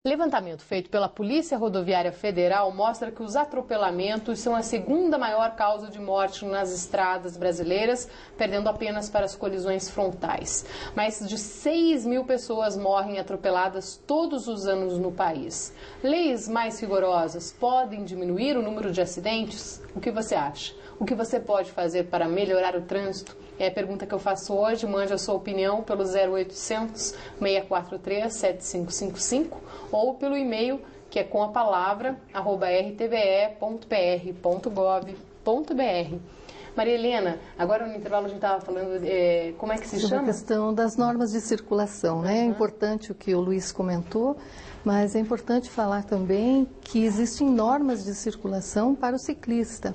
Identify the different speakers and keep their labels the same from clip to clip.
Speaker 1: Levantamento feito pela Polícia Rodoviária Federal mostra que os atropelamentos são a segunda maior causa de morte nas estradas brasileiras, perdendo apenas para as colisões frontais. Mais de 6.000 pessoas morrem atropeladas todos os anos no país. Leis mais rigorosas podem diminuir o número de acidentes? O que você acha? O que você pode fazer para melhorar o trânsito? É a pergunta que eu faço hoje. Mande a sua opinião pelo 0800 643 7555 ou pelo e-mail que é com a palavra rtve.pr.gov.br. Maria Helena, agora no intervalo a gente estava falando, como é que se chama?
Speaker 2: A questão das normas de circulação, né? É importante o que o Luiz comentou, mas é importante falar também que existem normas de circulação para o ciclista.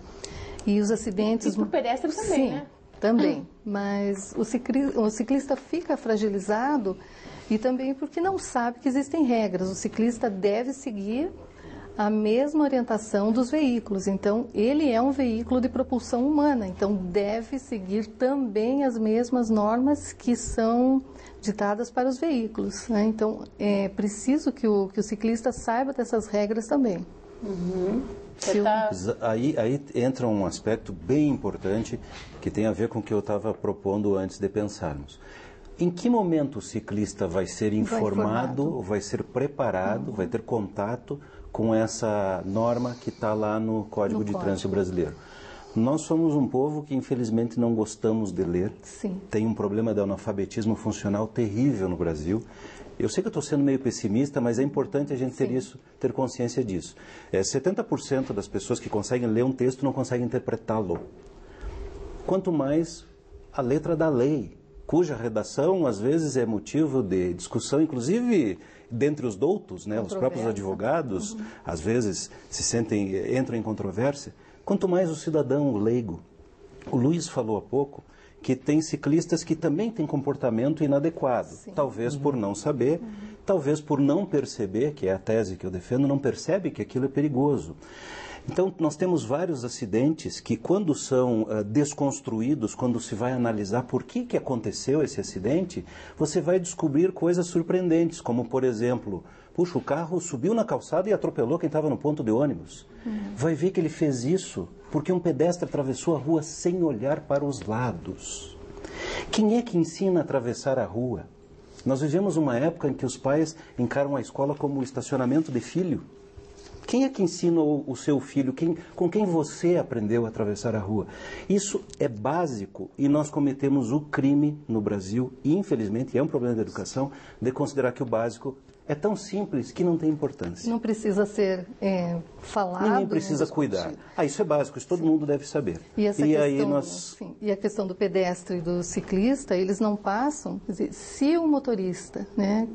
Speaker 2: E os acidentes...
Speaker 1: E para o pedestre também,
Speaker 2: sim,
Speaker 1: né?
Speaker 2: Também, mas o ciclista fica fragilizado e também porque não sabe que existem regras. O ciclista deve seguir a mesma orientação dos veículos. Então, ele é um veículo de propulsão humana, então deve seguir também as mesmas normas que são ditadas para os veículos, né? Então, é preciso que o ciclista saiba dessas regras também.
Speaker 1: Uhum.
Speaker 3: Aí entra um aspecto bem importante que tem a ver com o que eu estava propondo antes de pensarmos. Em que momento o ciclista vai ser informado, vai ser preparado, vai ter contato com essa norma que está lá no Código de Trânsito Brasileiro? Nós somos um povo que infelizmente não gostamos de ler.
Speaker 2: Sim.
Speaker 3: Tem um problema de analfabetismo funcional terrível no Brasil. Eu sei que eu estou sendo meio pessimista, mas é importante a gente ter consciência disso. 70% das pessoas que conseguem ler um texto não conseguem interpretá-lo. Quanto mais a letra da lei, cuja redação às vezes é motivo de discussão, inclusive dentre os doutos, né? Os próprios advogados, às vezes entram em controvérsia. Quanto mais o cidadão leigo. O Luiz falou há pouco que tem ciclistas que também têm comportamento inadequado. Sim. Talvez por não saber, talvez por não perceber, que é a tese que eu defendo, não percebe que aquilo é perigoso. Então, nós temos vários acidentes que, quando são desconstruídos, quando se vai analisar por que aconteceu esse acidente, você vai descobrir coisas surpreendentes, como, por exemplo, puxa, o carro subiu na calçada e atropelou quem estava no ponto de ônibus. Vai ver que ele fez isso porque um pedestre atravessou a rua sem olhar para os lados. Quem é que ensina a atravessar a rua? Nós vivemos uma época em que os pais encaram a escola como estacionamento de filho. Quem é que ensina o seu filho? Com quem você aprendeu a atravessar a rua? Isso é básico e nós cometemos o crime no Brasil, e infelizmente é um problema da educação, de considerar que o básico é tão simples que não tem importância.
Speaker 2: Não precisa ser falado.
Speaker 3: Ninguém precisa cuidar. Isso é básico, isso todo mundo deve saber.
Speaker 2: E a questão do pedestre e do ciclista, eles não passam. Quer dizer, se o motorista, né,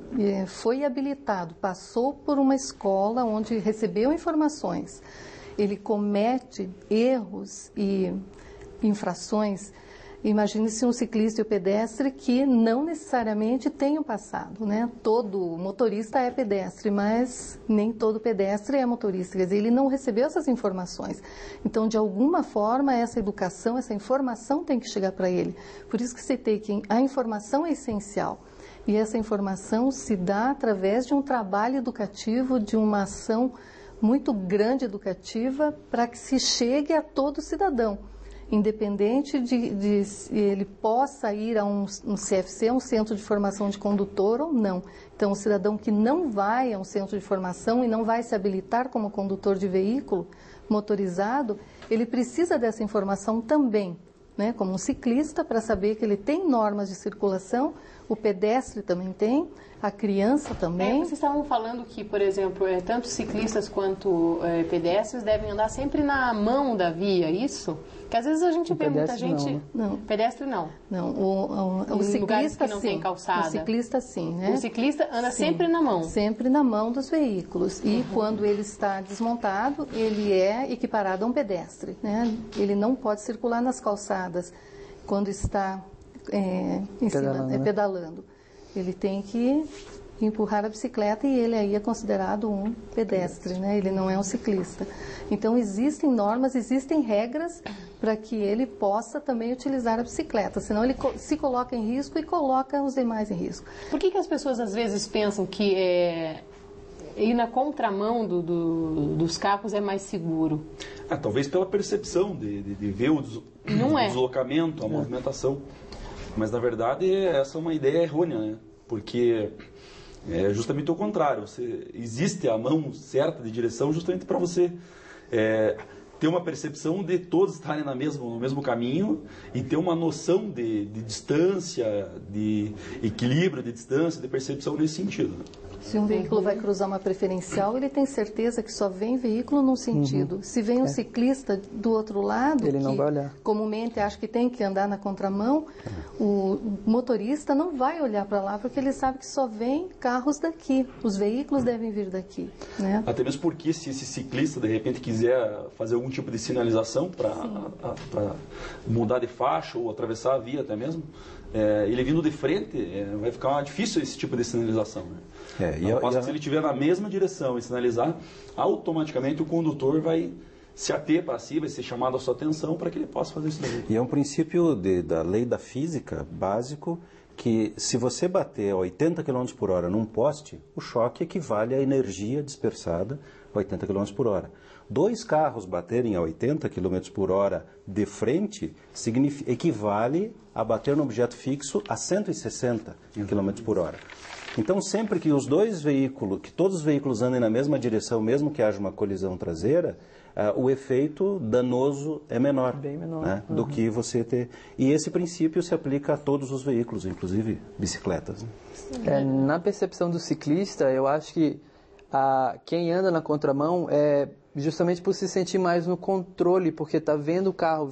Speaker 2: foi habilitado, passou por uma escola onde recebeu informações, ele comete erros e infrações. Imagine-se um ciclista e o pedestre que não necessariamente tenham passado, né? Todo motorista é pedestre, mas nem todo pedestre é motorista. Quer dizer, ele não recebeu essas informações. Então, de alguma forma, essa educação, essa informação tem que chegar para ele. Por isso que citei que a informação é essencial. E essa informação se dá através de um trabalho educativo, de uma ação muito grande educativa, para que se chegue a todo cidadão. Independente de se ele possa ir a um CFC, um Centro de Formação de Condutor ou não. Então, o cidadão que não vai a um centro de formação e não vai se habilitar como condutor de veículo motorizado, ele precisa dessa informação também, né? Como um ciclista, para saber que ele tem normas de circulação, o pedestre também tem, a criança também.
Speaker 1: Vocês estavam falando que, por exemplo, tanto ciclistas quanto pedestres devem andar sempre na mão da via, isso? Que às vezes a gente vê muita gente...
Speaker 2: Não.
Speaker 1: Pedestre não.
Speaker 2: Não, o
Speaker 1: em lugares
Speaker 2: ciclista
Speaker 1: que não
Speaker 2: sim.
Speaker 1: tem calçada.
Speaker 2: O ciclista sim, né?
Speaker 1: O ciclista anda
Speaker 2: Sim,
Speaker 1: sempre na mão.
Speaker 2: Sempre na mão dos veículos. E quando ele está desmontado, ele é equiparado a um pedestre, né? Ele não pode circular nas calçadas quando está pedalando. Ele tem que empurrar a bicicleta e ele aí é considerado um pedestre, né? Ele não é um ciclista. Então existem normas, existem regras para que ele possa também utilizar a bicicleta, senão ele se coloca em risco e coloca os demais em risco.
Speaker 1: Por que as pessoas às vezes pensam que ir na contramão dos carros é mais seguro?
Speaker 4: Talvez pela percepção de ver o deslocamento, a movimentação. Mas, na verdade, essa é uma ideia errônea, né? Porque é justamente o contrário. Existe a mão certa de direção justamente para você ter uma percepção de todos estarem no mesmo caminho e ter uma noção de distância, de equilíbrio, de distância, de percepção nesse sentido.
Speaker 2: Se um veículo vai cruzar uma preferencial, ele tem certeza que só vem veículo num sentido. Se vem um ciclista do outro lado,
Speaker 5: ele não vai olhar.
Speaker 2: Comumente acha que tem que andar na contramão, o motorista não vai olhar para lá, porque ele sabe que só vem carros daqui. Os veículos devem vir daqui, né?
Speaker 4: Até mesmo porque se esse ciclista, de repente, quiser fazer algum tipo de sinalização para mudar de faixa ou atravessar a via até mesmo, ele vindo de frente, vai ficar difícil esse tipo de sinalização, né? Se ele estiver na mesma direção e sinalizar, automaticamente o condutor vai se ater para si, vai ser chamado a sua atenção para que ele possa fazer isso daí.
Speaker 3: E é um princípio da lei da física básico que se você bater a 80 km por hora num poste, o choque equivale à energia dispersada a 80 km por hora. 2 carros baterem a 80 km por hora de frente equivale a bater no objeto fixo a 160 km por hora. Então, sempre que todos os veículos andem na mesma direção, mesmo que haja uma colisão traseira, o efeito danoso é menor,
Speaker 5: bem menor,
Speaker 3: né, do que você ter. E esse princípio se aplica a todos os veículos, inclusive bicicletas. Né?
Speaker 5: Na percepção do ciclista, eu acho que quem anda na contramão é justamente por se sentir mais no controle, porque está vendo o carro